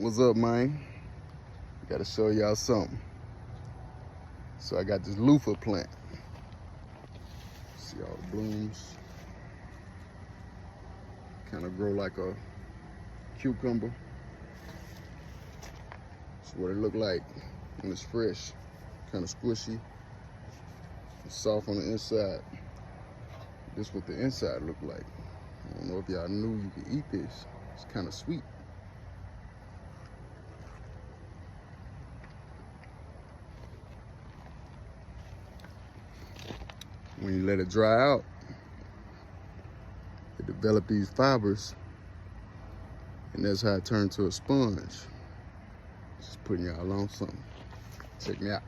What's up, man? Gotta show y'all something. So I got this loofah plant. See all the blooms? Kind of grow like a cucumber. That's what it look like when it's fresh. Kind of squishy. It's soft on the inside. This is what the inside look like. I don't know if y'all knew you could eat this. It's kind of sweet. When you let it dry out, it develop these fibers, and that's how it turns to a sponge. Just putting y'all on something. Check me out.